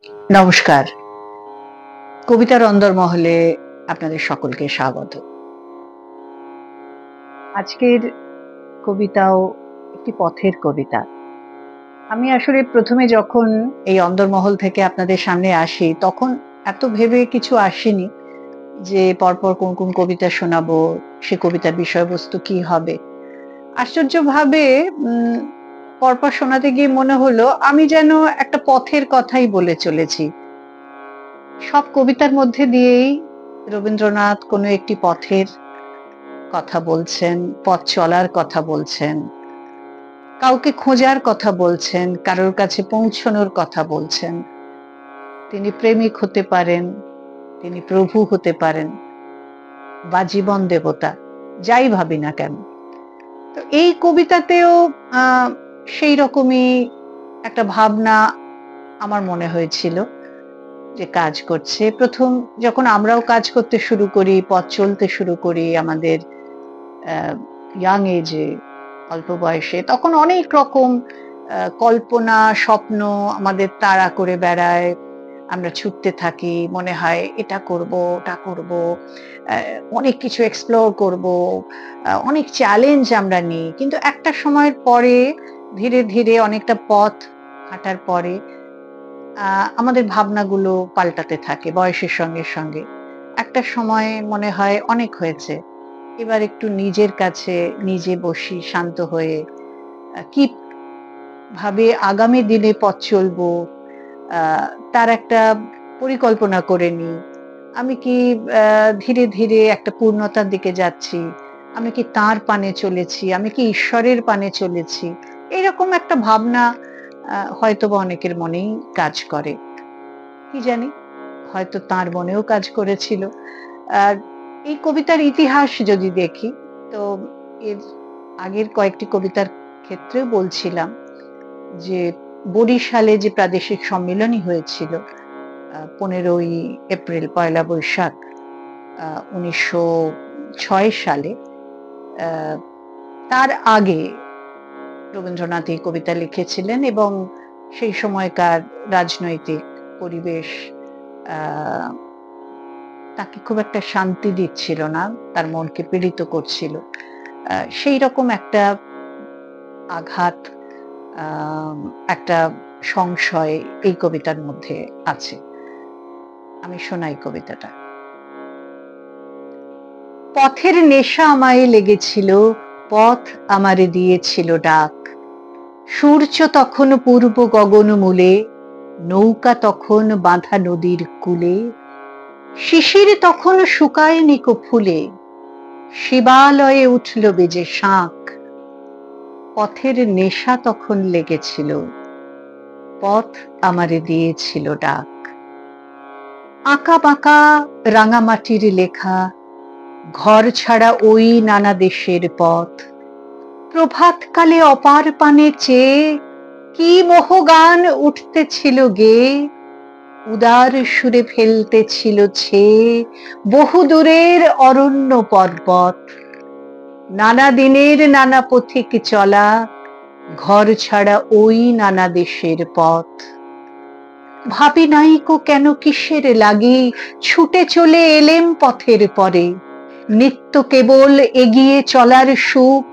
নমস্কার। কবিতার অন্দরমহলে আপনাদের সকলকে স্বাগত। আজকের কবিতাও একটি পথের কবিতা। আমি আসলে প্রথমে যখন এই অন্দরমহল থেকে আপনাদের সামনে আসি, তখন এত ভেবে কিছু আসেনি যে পরপর কোন কোন কবিতা শোনাবো, সে কবিতার বিষয়বস্তু কি হবে। আশ্চর্যভাবে পরপর শোনাতে গিয়ে মনে হলো আমি যেন একটা পথের কথাই বলে চলেছি। সব কবিতার মধ্যে দিয়েই রবীন্দ্রনাথ কোনো একটি পথের কথা বলছেন, পথ চলার কথা বলছেন, কাউকে খোঁজার কথা বলছেন, কারোর কাছে পৌঁছানোর কথা বলছেন। তিনি প্রেমিক হতে পারেন, তিনি প্রভু হতে পারেন, বা জীবন দেবতা, যাই ভাবি না কেন। তো এই কবিতাতেও সেই রকমই একটা ভাবনা আমার মনে হয়েছিল যে কাজ করছে। প্রথম যখন আমরাও কাজ করতে শুরু করি, পথ চলতে শুরু করি আমাদের ইয়াং এজে, অল্প বয়সে, তখন অনেক রকম কল্পনা, স্বপ্ন আমাদের তাড়া করে বেড়ায়। আমরা ছুটতে থাকি, মনে হয় এটা করব, ওটা করব, অনেক কিছু এক্সপ্লোর করব, অনেক চ্যালেঞ্জ আমরা নিই। কিন্তু একটা সময়ের পরে ধীরে ধীরে অনেকটা পথ হাঁটার পরে আমাদের ভাবনাগুলো পাল্টাতে থাকে বয়সের সঙ্গে সঙ্গে। একটা সময় মনে হয় অনেক হয়েছে, এবার একটু নিজের কাছে নিজে বসি শান্ত হয়ে, কি ভাবে আগামী দিনে পথ চলবো, তার একটা পরিকল্পনা করে নিই। আমি কি ধীরে ধীরে একটা পূর্ণতার দিকে যাচ্ছি, আমি কি তার পানে চলেছি, আমি কি ঈশ্বরের পানে চলেছি, এরকম একটা ভাবনা হয়তোবা অনেকের মনেই কাজ করে। কি জানি, হয়তো তার মনেও কাজ করেছিল। আর এই কবিতার ইতিহাস যদি দেখি, তো এর আগের কয়েকটি কবিতার ক্ষেত্রেও বলছিলাম যে বরিশালে যে প্রাদেশিক সম্মেলনী হয়েছিল 15ই এপ্রিল, পয়লা বৈশাখ 1906 সালে, তার আগে রবীন্দ্রনাথ এই কবিতা লিখেছিলেন এবং সেই সময়কার রাজনৈতিক পরিবেশ তাকে খুব একটা শান্তি দিচ্ছিল না, তার মনকে পীড়িত করছিল। সেই রকম একটা আঘাত, একটা সংশয় এই কবিতার মধ্যে আছে। আমি শোনাই কবিতাটা। পথের নেশা আমায় লেগেছিল, পথ আমারে দিয়েছিল ডাক। সূর্য তখন পূর্ব গগন মূলে, নৌকা তখন বাঁধা নদীর কূলে, শিশির তখন শুকায়নি কো ফুলে, শিবালয়ে উঠল বেজে শাঁখ। পথের নেশা তখন লেগেছিল, পথ আমারে দিয়েছিল ডাক। আঁকা বাঁকা রাঙামাটির লেখা, ঘর ছাড়া ওই নানা দেশের পথ। প্রভাতকালে অপার পানে চেয়ে কি মোহগান উঠতেছিল গেয়ে, উদার সুরে ফেলতেছিল ছেয়ে বহুদূরের অরণ্য পর্বত। নানা দিনের নানা পথিক চলা, ঘর ছাড়া ওই নানা দেশের পথ। ভাবি নাইকো কেন কিসের লাগি, ছুটে চলে এলেম পথের পরে। নিত্য কেবল এগিয়ে চলার সুখ,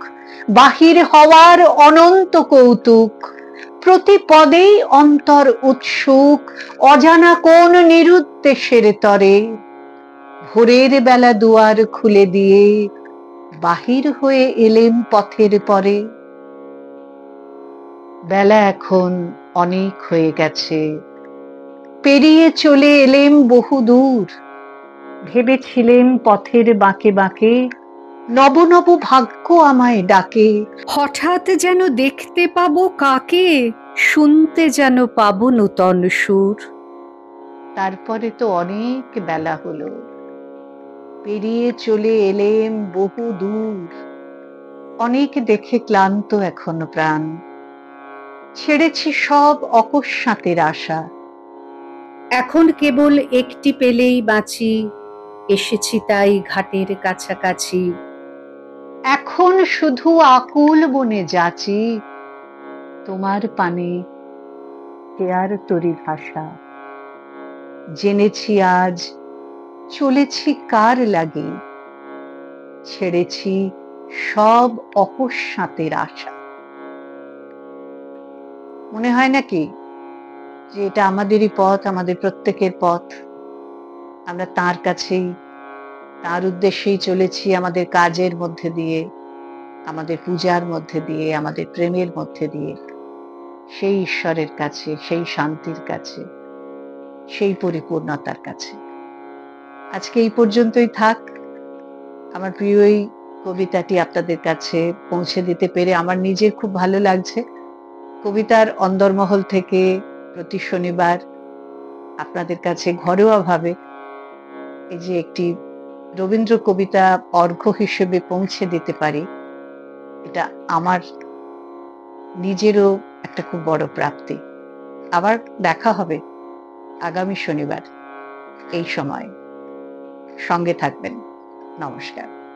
বাহির হওয়ার অনন্ত কৌতুক। প্রতি পদেই অন্তর উৎসুক, অজানা কোন নিরুদ্দেশের তরে। ভোরের বেলা দুয়ার খুলে দিয়ে বাহির হয়ে এলেম পথের পরে। বেলা এখন অনেক হয়ে গেছে, পেরিয়ে চলে এলেম বহুদূর। ভেবেছিলেম পথের বাঁকে বাঁকে নব নব ভাগ্য আমায় ডাকে। হঠাৎ যেন দেখতে পাবো কাকে, শুনতে যেন পাবো নূতন সুর। তারপরে তো অনেক বেলা হলো, পেরিয়ে চলে এলেম বহু দূর। অনেক দেখে ক্লান্ত এখন প্রাণ, ছেড়েছি সব অকস্মাতের আশা। এখন কেবল একটি পেলেই বাঁচি, এসেছি তাই ঘাটের কাছাকাছি। এখন শুধু আকুল মনে যাচি, তোমার পানে কেয়ার তরি ভাষা। জেনেছি আজ চলেছি কার লাগি, ছেড়েছি সব অকস্মাতের আশা। মনে হয় নাকি যে এটা আমাদেরই পথ, আমাদের প্রত্যেকের পথ? আমরা তার কাছেই, তার উদ্দেশ্যেই চলেছি, আমাদের কাজের মধ্যে দিয়ে, আমাদের পূজার মধ্যে দিয়ে, আমাদের প্রেমের মধ্যে দিয়ে, সেই ঈশ্বরের কাছে, সেই শান্তির কাছে, সেই পরিপূর্ণতার কাছে। আজকে এই পর্যন্তই থাক। আমার প্রিয় এই কবিতাটি আপনাদের কাছে পৌঁছে দিতে পেরে আমার নিজের খুব ভালো লাগছে। কবিতার অন্দরমহল থেকে প্রতি শনিবার আপনাদের কাছে ঘরোয়াভাবে এই যে একটি রবীন্দ্র কবিতা অর্ঘ্য হিসেবে পৌঁছে দিতে পারি, এটা আমার নিজেরও একটা খুব বড় প্রাপ্তি। আবার দেখা হবে আগামী শনিবার এই সময়। সঙ্গে থাকবেন। নমস্কার।